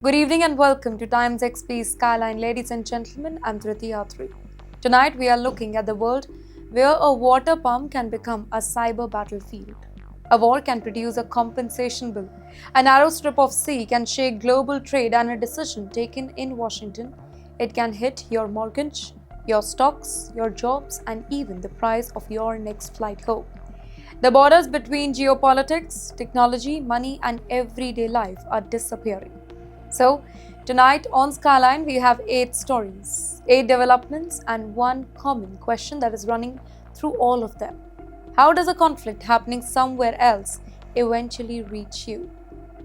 Good evening and welcome to Times XP Skyline. Ladies and gentlemen, I'm Dhriti Yatri. Tonight we are looking at the world where a water pump can become a cyber battlefield. A war can produce a compensation bill. A narrow strip of sea can shake global trade, and a decision taken in Washington, it can hit your mortgage, your stocks, your jobs, and even the price of your next flight home. The borders between geopolitics, technology, money, and everyday life are disappearing. So, tonight on Skyline, we have 8 stories, 8 developments, and one common question that is running through all of them. How does a conflict happening somewhere else eventually reach you?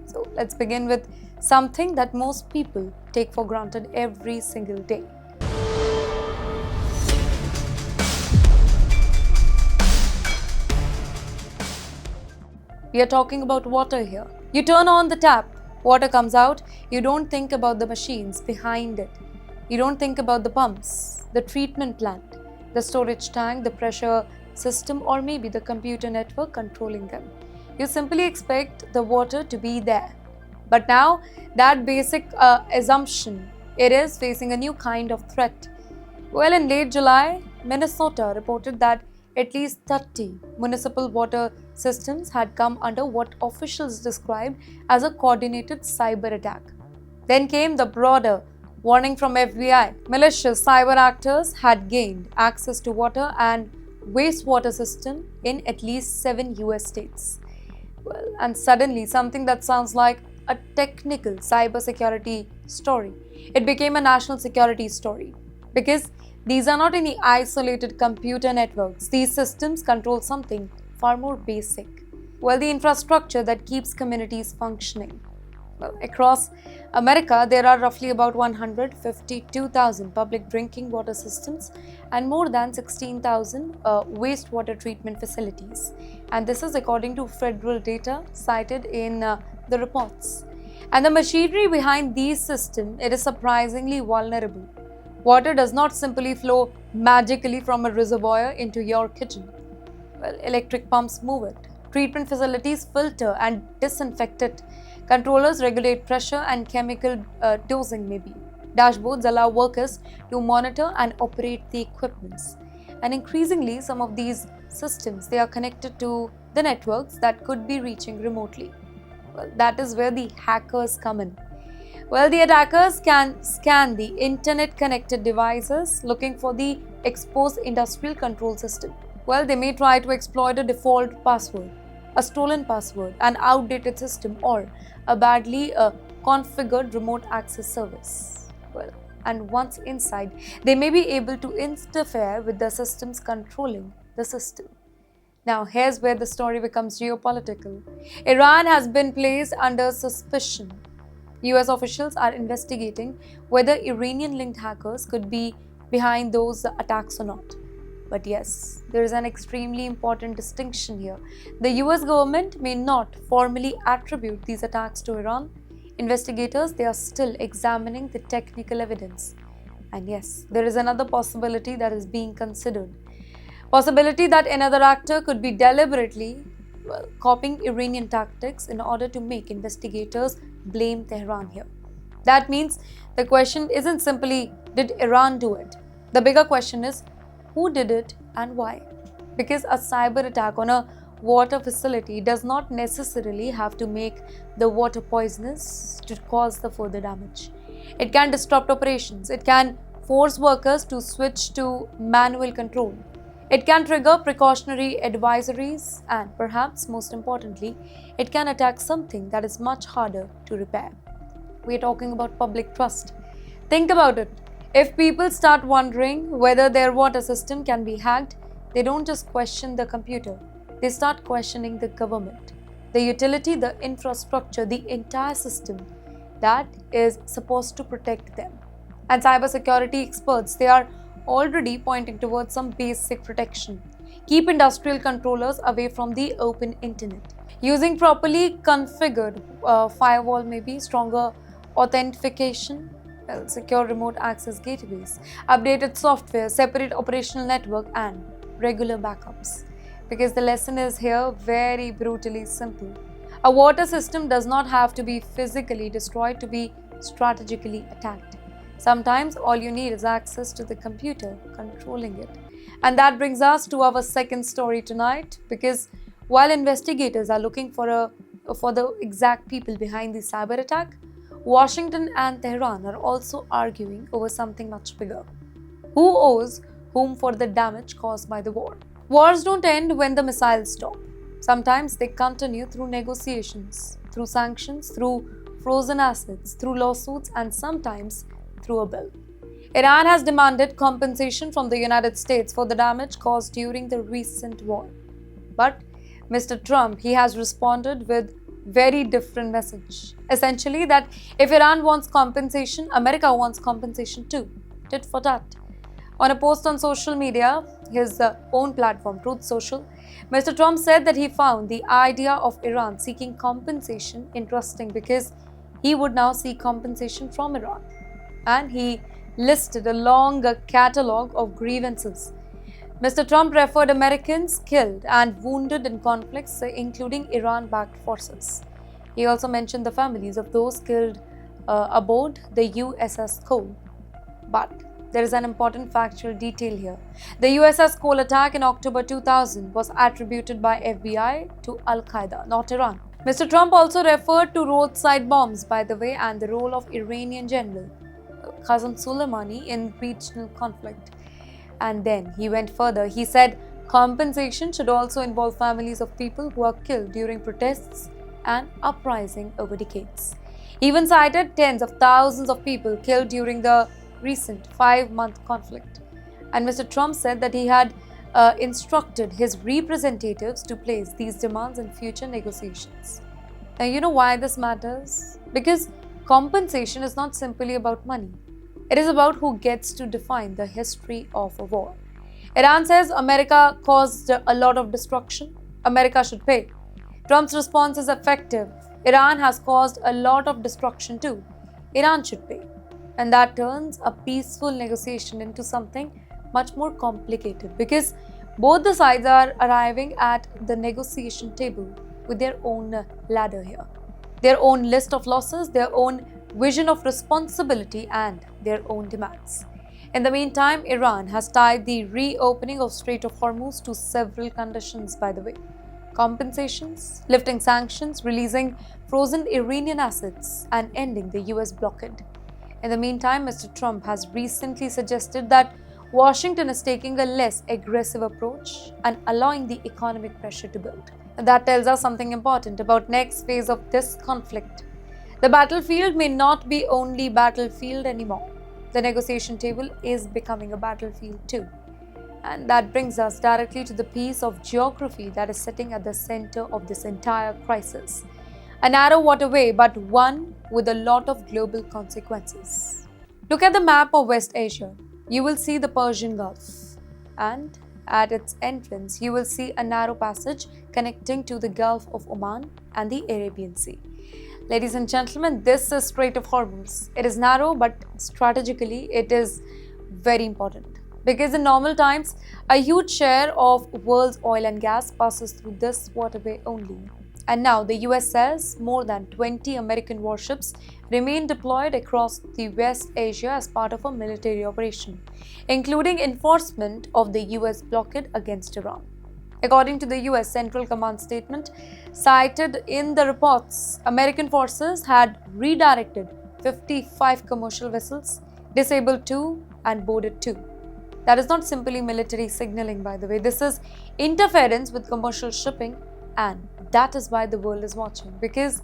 So, let's begin with something that most people take for granted every single day. We are talking about water here. You turn on the tap, water comes out, you don't think about the machines behind it. You don't think about the pumps, the treatment plant, the storage tank, the pressure system, or maybe the computer network controlling them. You simply expect the water to be there. But now, that basic assumption, it is facing a new kind of threat. Well, in late July, Minnesota reported that at least 30 municipal water systems had come under what officials described as a coordinated cyber attack. Then came the broader warning from FBI. Malicious cyber actors had gained access to water and wastewater system in at least 7 US states. Well, and suddenly something that sounds like a technical cybersecurity story, it became a national security story. Because these are not any isolated computer networks. These systems control something far more basic. Well, the infrastructure that keeps communities functioning. Well, across America, there are roughly about 152,000 public drinking water systems and more than 16,000 wastewater treatment facilities. And this is according to federal data cited in the reports. And the machinery behind these systems, it is surprisingly vulnerable. Water does not simply flow magically from a reservoir into your kitchen. Well, electric pumps move it. Treatment facilities filter and disinfect it. Controllers regulate pressure and chemical dosing maybe. Dashboards allow workers to monitor and operate the equipments. And increasingly, some of these systems, they are connected to the networks that could be reaching remotely. Well, that is where the hackers come in. Well, the attackers can scan the internet-connected devices looking for the exposed industrial control system. Well, they may try to exploit a default password, a stolen password, an outdated system, or a badly configured remote access service. Well, and once inside, they may be able to interfere with the systems controlling the system. Now, here's where the story becomes geopolitical. Iran has been placed under suspicion. US officials are investigating whether Iranian linked hackers could be behind those attacks or not. But yes, there is an extremely important distinction here. The US government may not formally attribute these attacks to Iran. Investigators, they are still examining the technical evidence. And yes, there is another possibility that is being considered. Possibility that another actor could be deliberately copying Iranian tactics in order to make investigators blame Tehran here. That means the question isn't simply, did Iran do it? The bigger question is, who did it and why? Because a cyber attack on a water facility does not necessarily have to make the water poisonous to cause the further damage. It can disrupt operations. It can force workers to switch to manual control. It can trigger precautionary advisories, and perhaps most importantly, it can attack something that is much harder to repair. We are talking about public trust. Think about it. If people start wondering whether their water system can be hacked, they don't just question the computer, they start questioning the government, the utility, the infrastructure, the entire system that is supposed to protect them. And cybersecurity experts, they are already pointing towards some basic protection. Keep industrial controllers away from the open internet. Using properly configured firewall, maybe stronger authentication, secure remote access gateways, updated software, separate operational network, and regular backups. Because the lesson is here very brutally simple. A water system does not have to be physically destroyed to be strategically attacked. Sometimes all you need is access to the computer controlling it. And that brings us to our second story tonight, because while investigators are looking for the exact people behind the cyber attack, Washington and Tehran are also arguing over something much bigger. Who owes whom for the damage caused by the war? Wars don't end when the missiles stop. Sometimes they continue through negotiations, through sanctions, through frozen assets, through lawsuits, and sometimes through a bill. Iran has demanded compensation from the United States for the damage caused during the recent war. But Mr. Trump, he has responded with very different message. Essentially that if Iran wants compensation, America wants compensation too. Tit for tat. On a post on social media, his own platform, Truth Social, Mr. Trump said that he found the idea of Iran seeking compensation interesting because he would now seek compensation from Iran. And he listed a long catalogue of grievances. Mr. Trump referred Americans killed and wounded in conflicts, including Iran-backed forces. He also mentioned the families of those killed aboard the USS Cole. But there is an important factual detail here. The USS Cole attack in October 2000 was attributed by FBI to Al-Qaeda, not Iran. Mr. Trump also referred to roadside bombs, by the way, and the role of Iranian General Qasem Soleimani in regional conflict. And then he went further. He said compensation should also involve families of people who are killed during protests and uprising over decades. He even cited tens of thousands of people killed during the recent 5-month conflict. And Mr. Trump said that he had instructed his representatives to place these demands in future negotiations. Now, you know why this matters? Because compensation is not simply about money. It is about who gets to define the history of a war. Iran says America caused a lot of destruction. America should pay. Trump's response is effective. Iran has caused a lot of destruction too. Iran should pay. And that turns a peaceful negotiation into something much more complicated, because both the sides are arriving at the negotiation table with their own ladder here, their own list of losses, their own vision of responsibility, and their own demands. In the meantime, Iran has tied the reopening of Strait of Hormuz to several conditions, by the way. Compensations, lifting sanctions, releasing frozen Iranian assets, and ending the US blockade. In the meantime, Mr. Trump has recently suggested that Washington is taking a less aggressive approach and allowing the economic pressure to build. And that tells us something important about next phase of this conflict. The battlefield may not be only battlefield anymore. The negotiation table is becoming a battlefield too. And that brings us directly to the piece of geography that is sitting at the center of this entire crisis. A narrow waterway, but one with a lot of global consequences. Look at the map of West Asia. You will see the Persian Gulf. And at its entrance, you will see a narrow passage connecting to the Gulf of Oman and the Arabian Sea. Ladies and gentlemen, this is Strait of Hormuz. It is narrow, but strategically it is very important. Because in normal times, a huge share of world's oil and gas passes through this waterway only. And now the US says more than 20 American warships remain deployed across the West Asia as part of a military operation, including enforcement of the US blockade against Iran. According to the US Central Command statement, cited in the reports, American forces had redirected 55 commercial vessels, disabled 2 and boarded 2. That is not simply military signaling, by the way. This is interference with commercial shipping, and that is why the world is watching, because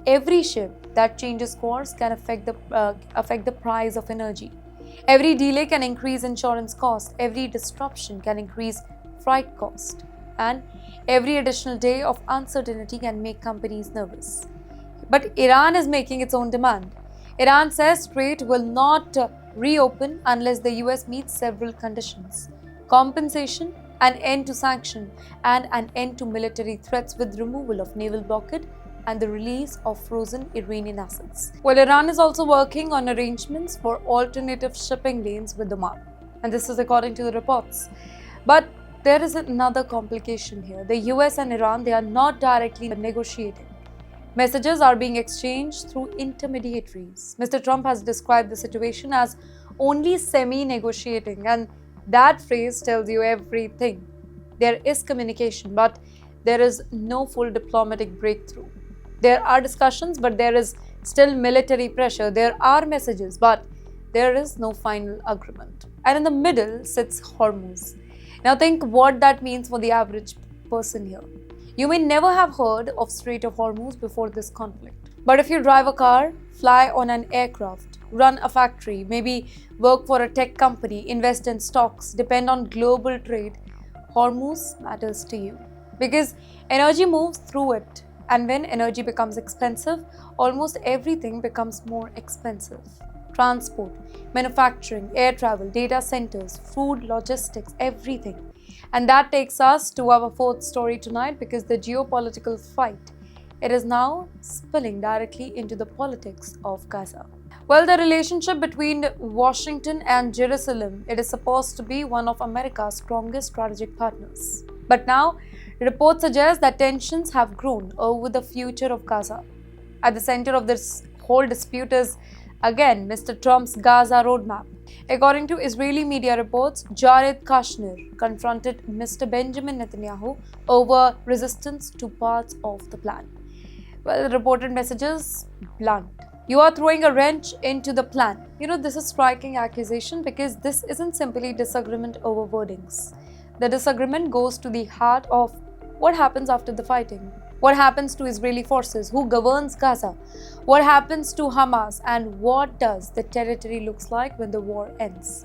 every ship that changes course can affect the price of energy. Every delay can increase insurance cost. Every disruption can increase freight cost. And every additional day of uncertainty can make companies nervous. But Iran is making its own demand. Iran says Strait will not reopen unless the US meets several conditions: compensation, an end to sanction, and an end to military threats with removal of naval blockade and the release of frozen Iranian assets. Well, Iran is also working on arrangements for alternative shipping lanes with Oman. And this is according to the reports. But there is another complication here. The US and Iran, they are not directly negotiating. Messages are being exchanged through intermediaries. Mr. Trump has described the situation as only semi negotiating, and that phrase tells you everything. There is communication, but there is no full diplomatic breakthrough. There are discussions, but there is still military pressure. There are messages, but there is no final agreement. And in the middle sits Hormuz. Now think what that means for the average person here. You may never have heard of Strait of Hormuz before this conflict. But if you drive a car, fly on an aircraft, run a factory, maybe work for a tech company, invest in stocks, depend on global trade, Hormuz matters to you. Because energy moves through it, and when energy becomes expensive, almost everything becomes more expensive. Transport, manufacturing, air travel, data centers, food, logistics, everything. And that takes us to our fourth story tonight, because the geopolitical fight, it is now spilling directly into the politics of Gaza. Well, the relationship between Washington and Jerusalem, it is supposed to be one of America's strongest strategic partners. But now, reports suggest that tensions have grown over the future of Gaza. At the center of this whole dispute is, again, Mr. Trump's Gaza roadmap. According to Israeli media reports, Jared Kushner confronted Mr. Benjamin Netanyahu over resistance to parts of the plan. Well, the reported messages blunt. You are throwing a wrench into the plan. This is striking accusation, because this isn't simply disagreement over wordings. The disagreement goes to the heart of what happens after the fighting. What happens to Israeli forces? Who governs Gaza? What happens to Hamas? And what does the territory looks like when the war ends?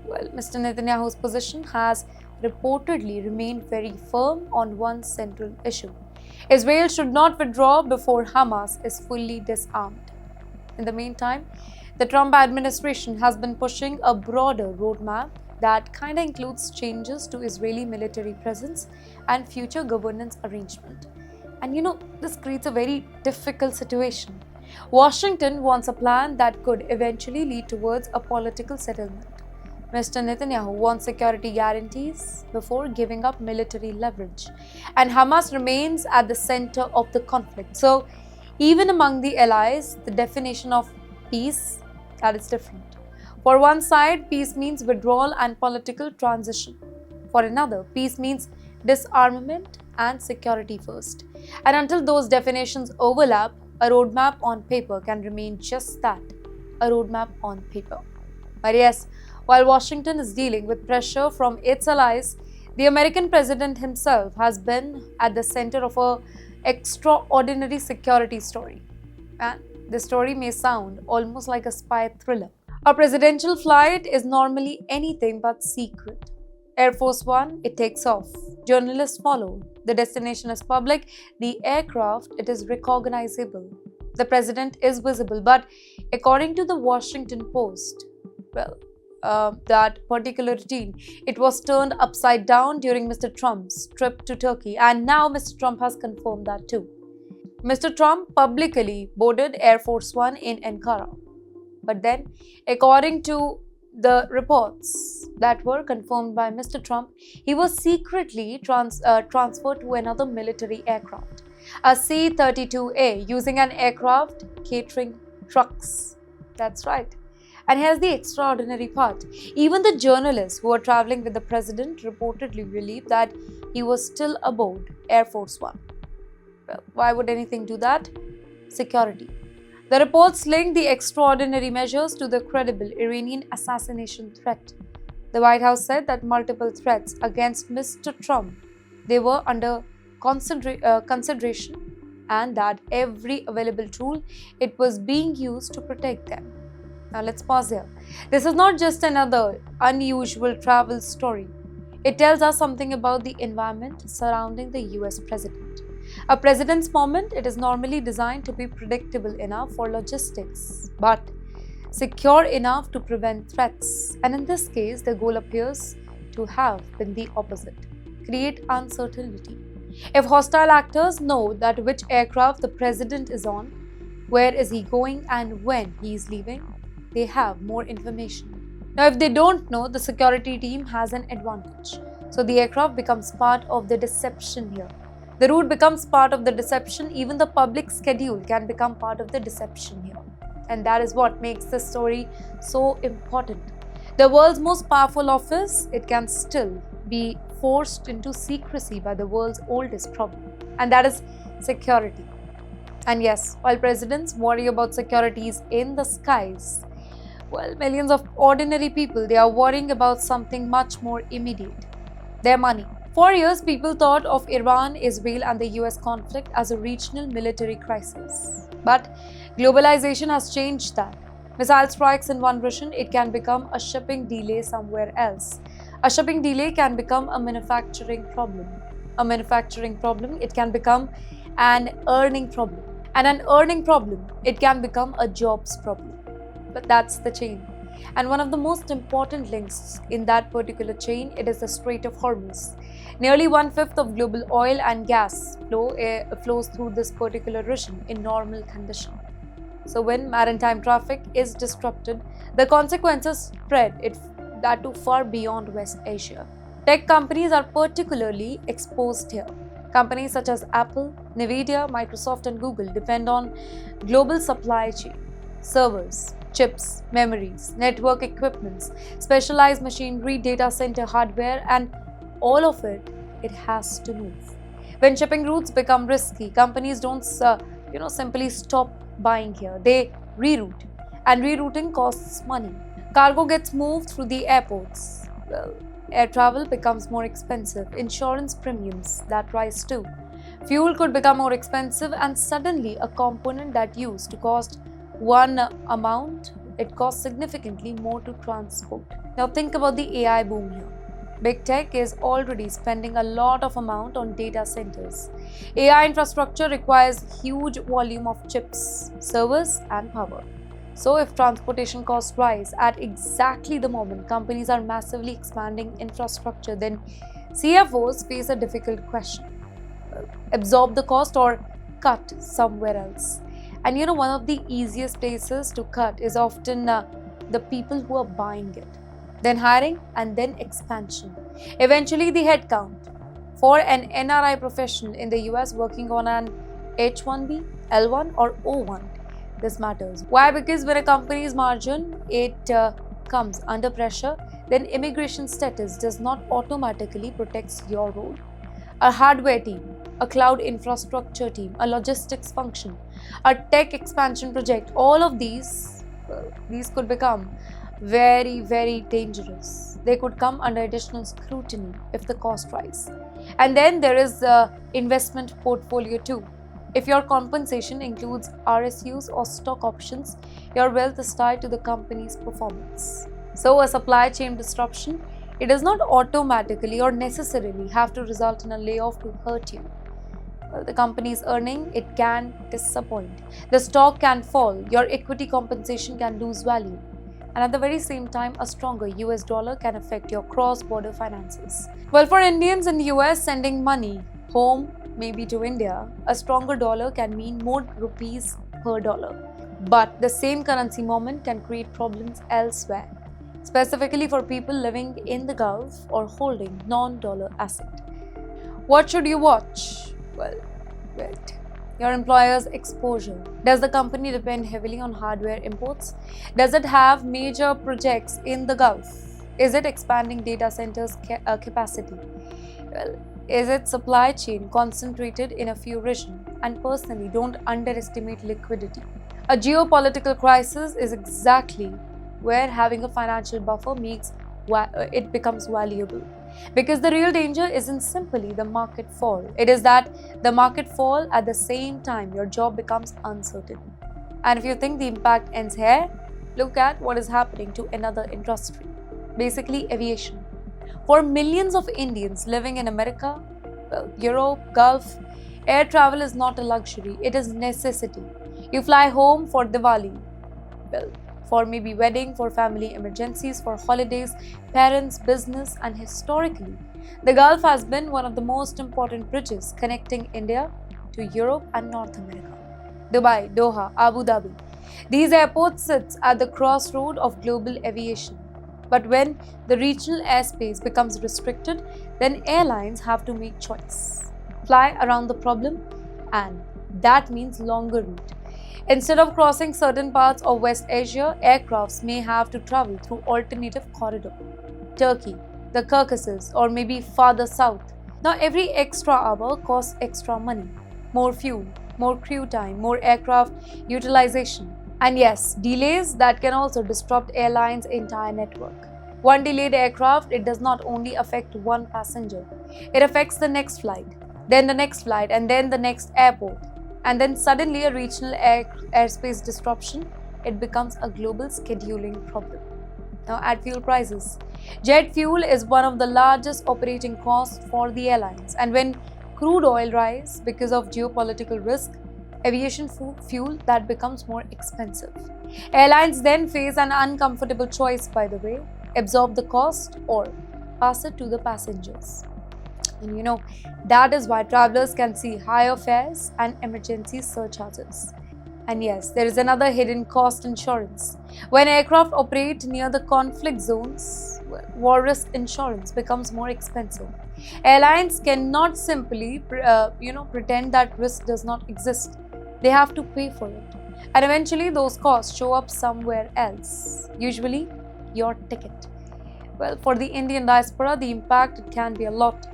Well, Mr. Netanyahu's position has reportedly remained very firm on one central issue. Israel should not withdraw before Hamas is fully disarmed. In the meantime, the Trump administration has been pushing a broader roadmap that kind of includes changes to Israeli military presence and future governance arrangement. And this creates a very difficult situation. Washington wants a plan that could eventually lead towards a political settlement. Mr. Netanyahu wants security guarantees before giving up military leverage. And Hamas remains at the center of the conflict. So, even among the allies, the definition of peace, that is different. For one side, peace means withdrawal and political transition. For another, peace means disarmament and security first. And until those definitions overlap, a roadmap on paper can remain just that, a roadmap on paper. But yes, while Washington is dealing with pressure from its allies, the American president himself has been at the center of an extraordinary security story. And the story may sound almost like a spy thriller. A presidential flight is normally anything but secret. Air Force One, it takes off. Journalists follow. The destination is public. The aircraft, it is recognizable. The president is visible. But according to the Washington Post, that particular routine, it was turned upside down during Mr. Trump's trip to Turkey. And now Mr. Trump has confirmed that too. Mr. Trump publicly boarded Air Force One in Ankara. But then, according to the reports that were confirmed by Mr. Trump, he was secretly transferred to another military aircraft, a C-32A, using an aircraft catering trucks. That's right. And here's the extraordinary part. Even the journalists who were traveling with the president reportedly believed that he was still aboard Air Force One. Well, why would anything do that? Security. The reports linked the extraordinary measures to the credible Iranian assassination threat. The White House said that multiple threats against Mr. Trump, they were under consideration, and that every available tool, it was being used to protect them. Now let's pause here. This is not just another unusual travel story. It tells us something about the environment surrounding the US president. A president's moment, it is normally designed to be predictable enough for logistics, but secure enough to prevent threats. And in this case, the goal appears to have been the opposite: create uncertainty. If hostile actors know that which aircraft the president is on, where is he going, and when he is leaving, they have more information. Now, if they don't know, the security team has an advantage. So the aircraft becomes part of the deception here. The route becomes part of the deception. Even the public schedule can become part of the deception here. And that is what makes this story so important. The world's most powerful office, it can still be forced into secrecy by the world's oldest problem, and that is security. And yes, while presidents worry about securities in the skies, well, millions of ordinary people, they are worrying about something much more immediate: their money. For years, people thought of Iran, Israel, and the US conflict as a regional military crisis. But globalization has changed that. Missile strikes in one region, it can become a shipping delay somewhere else. A shipping delay can become a manufacturing problem. A manufacturing problem, it can become an earning problem. And an earning problem, it can become a jobs problem. But that's the chain. And one of the most important links in that particular chain, it is the Strait of Hormuz. Nearly 1/5 of global oil and gas flows through this particular region in normal condition. So when maritime traffic is disrupted, the consequences spread that to far beyond West Asia. Tech companies are particularly exposed here. Companies such as Apple, Nvidia, Microsoft, and Google depend on global supply chain, servers, chips, memories, network equipments, specialized machinery, data center hardware, and all of it has to move. When shipping routes become risky, companies don't simply stop buying here. They reroute, and rerouting costs money. Cargo gets moved through the airports. Well, air travel becomes more expensive. Insurance premiums that rise too. Fuel could become more expensive, and suddenly a component that used to cost one amount, it costs significantly more to transport. Now think about the AI boom here. Big tech is already spending a lot of amount on data centers. AI infrastructure requires huge volume of chips, servers, and power. So if transportation costs rise at exactly the moment companies are massively expanding infrastructure, then CFOs face a difficult question: absorb the cost or cut somewhere else? And one of the easiest places to cut is often the people who are buying it. Then hiring, and then expansion. Eventually, the headcount. For an NRI professional in the US working on an H1B, L1, or O1, this matters. Why? Because when a company's margin comes under pressure, then immigration status does not automatically protect your role. A hardware team, a cloud infrastructure team, a logistics function, a tech expansion project, all of these could become very, very dangerous. They could come under additional scrutiny if the cost rise. And then there is the investment portfolio too. If your compensation includes RSUs or stock options, your wealth is tied to the company's performance. So a supply chain disruption, it does not automatically or necessarily have to result in a layoff to hurt you. The company's earning, it can disappoint. The stock can fall, your equity compensation can lose value. And at the very same time, a stronger US dollar can affect your cross-border finances. Well, for Indians in the US sending money home, maybe to India, a stronger dollar can mean more rupees per dollar. But the same currency moment can create problems elsewhere, specifically for people living in the Gulf or holding non-dollar asset. What should you watch? Well, wait. Your employer's exposure. Does the company depend heavily on hardware imports? Does it have major projects in the Gulf? Is it expanding data centers capacity? Well, is its supply chain concentrated in a few regions? And personally, don't underestimate liquidity. A geopolitical crisis is exactly where having a financial buffer it becomes valuable. Because the real danger isn't simply the market fall. It is that the market fall at the same time your job becomes uncertain. And if you think the impact ends here, look at what is happening to another industry, basically aviation. For millions of Indians living in America, Europe, Gulf, air travel is not a luxury, it is necessity. You fly home for Diwali, for maybe wedding, for family emergencies, for holidays, parents, business, and historically, the Gulf has been one of the most important bridges connecting India to Europe and North America. Dubai, Doha, Abu Dhabi. These airports sit at the crossroad of global aviation. But when the regional airspace becomes restricted, then airlines have to make choice. fly around the problem, and that means longer route. Instead of crossing certain parts of West Asia, aircrafts may have to travel through alternative corridor. Turkey, the Caucasus, or maybe farther south. Now, every extra hour costs extra money, more fuel, more crew time, more aircraft utilization. And yes, delays that can also disrupt airlines' entire network. One delayed aircraft, it does not only affect one passenger, it affects the next flight, then the next flight, and then the next airport. And then suddenly a regional airspace disruption, it becomes a global scheduling problem. Now, at fuel prices, jet fuel is one of the largest operating costs for the airlines. And when crude oil rise because of geopolitical risk, aviation fuel that becomes more expensive. Airlines then face an uncomfortable choice, by the way, absorb the cost or pass it to the passengers. And that is why travelers can see higher fares and emergency surcharges. And yes, there is another hidden cost: insurance. When aircraft operate near the conflict zones, war risk insurance becomes more expensive. Airlines cannot simply, pretend that risk does not exist. They have to pay for it. And eventually, those costs show up somewhere else, usually your ticket. Well, for the Indian diaspora, the impact it can be a lot.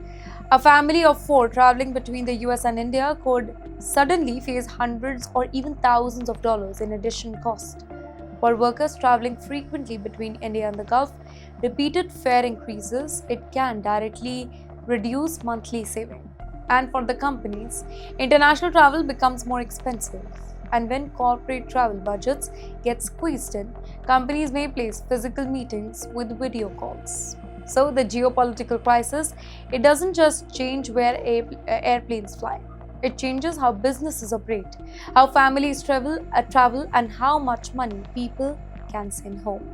A family of 4 traveling between the US and India could suddenly face hundreds or even thousands of dollars in additional cost. For workers traveling frequently between India and the Gulf, repeated fare increases, it can directly reduce monthly saving. And for the companies, international travel becomes more expensive. And when corporate travel budgets get squeezed in, companies may place physical meetings with video calls. So the geopolitical crisis, it doesn't just change where airplanes fly. It changes how businesses operate, how families travel, and how much money people can send home.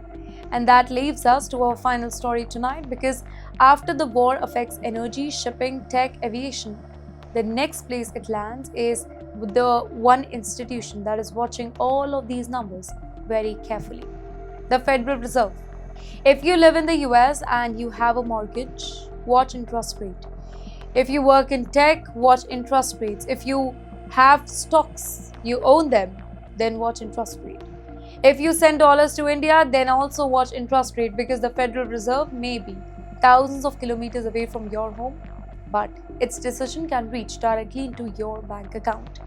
And that leaves us to our final story tonight, because after the war affects energy, shipping, tech, aviation, the next place it lands is the one institution that is watching all of these numbers very carefully: the Federal Reserve. If you live in the US and you have a mortgage, watch interest rate. If you work in tech, watch interest rates. If you have stocks, you own them, then watch interest rate. If you send dollars to India, then also watch interest rate, because the Federal Reserve may be thousands of kilometers away from your home, but its decision can reach directly into your bank account.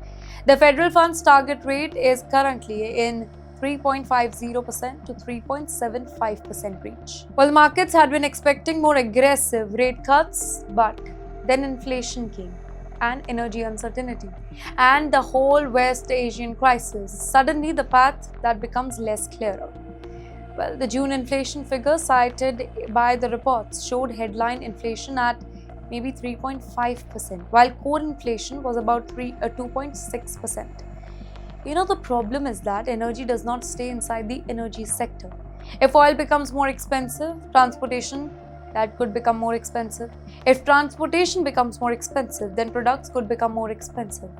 The federal funds target rate is currently in 3.50% to 3.75% range. Well, markets had been expecting more aggressive rate cuts, but then inflation came, and energy uncertainty, and the whole West Asian crisis. Suddenly, the path that becomes less clearer. Well, the June inflation figure cited by the reports showed headline inflation at maybe 3.5%, while core inflation was about 2.6%. The problem is that energy does not stay inside the energy sector. If oil becomes more expensive, transportation that could become more expensive. If transportation becomes more expensive, then products could become more expensive.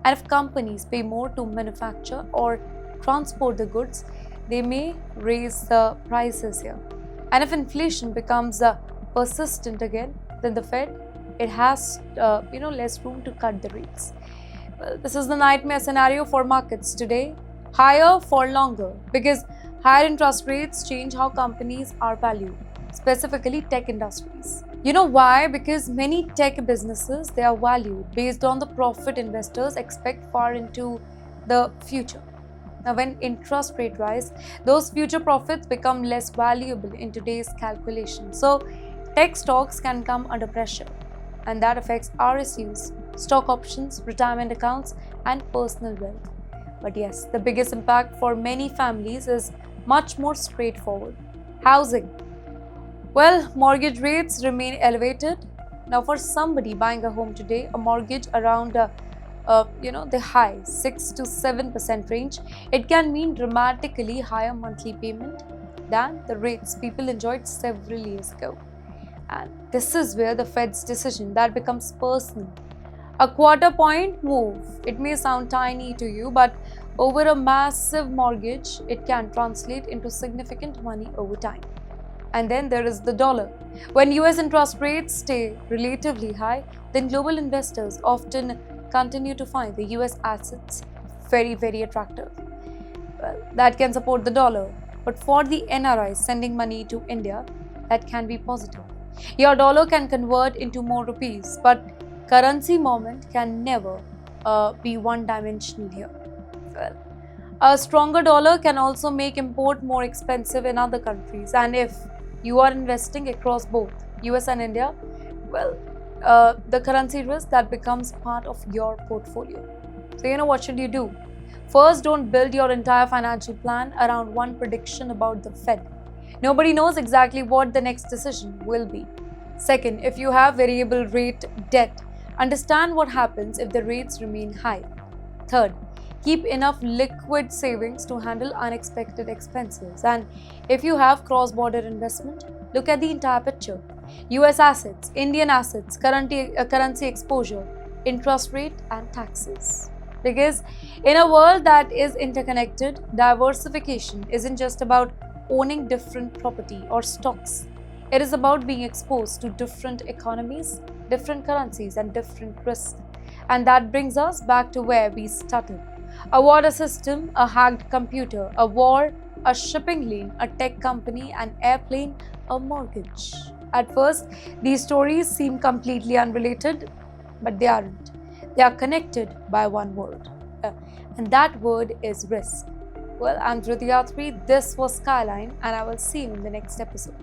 And if companies pay more to manufacture or transport the goods, they may raise the prices here. And if inflation becomes persistent again, then the Fed, it has less room to cut the rates. Well, this is the nightmare scenario for markets today. Higher for longer, because higher interest rates change how companies are valued, specifically tech industries. You know why? Because many tech businesses, they are valued based on the profit investors expect far into the future. Now, when interest rate rise, those future profits become less valuable in today's calculation. So, tech stocks can come under pressure, and that affects RSUs, stock options, retirement accounts, and personal wealth. But yes, the biggest impact for many families is much more straightforward. Housing. Well, mortgage rates remain elevated. Now, for somebody buying a home today, a mortgage around the high 6 to 7% range, it can mean dramatically higher monthly payment than the rates people enjoyed several years ago. And this is where the Fed's decision that becomes personal. A quarter point move, it may sound tiny to you, but over a massive mortgage, it can translate into significant money over time. And then there is the dollar. When US interest rates stay relatively high, then global investors often continue to find the US assets very, very attractive. Well, that can support the dollar. But for the NRIs sending money to India, that can be positive. Your dollar can convert into more rupees, but currency movement can never be one dimensional here. Well, a stronger dollar can also make import more expensive in other countries. And if you are investing across both US and India, well, the currency risk that becomes part of your portfolio. So, what should you do? First, don't build your entire financial plan around one prediction about the Fed. Nobody knows exactly what the next decision will be. Second, if you have variable rate debt, understand what happens if the rates remain high. Third, keep enough liquid savings to handle unexpected expenses. And if you have cross border investment, look at the entire picture: US assets, Indian assets, currency exposure, interest rate, and taxes. Because in a world that is interconnected, diversification isn't just about owning different property or stocks. It is about being exposed to different economies, different currencies, and different risks. And that brings us back to where we started. A water system, a hacked computer, a war, a shipping lane, a tech company, an airplane, a mortgage. At first, these stories seem completely unrelated, but they aren't. They are connected by one word, and that word is risk. Well, I'm Dhruti Yatri, this was Skyline, and I will see you in the next episode.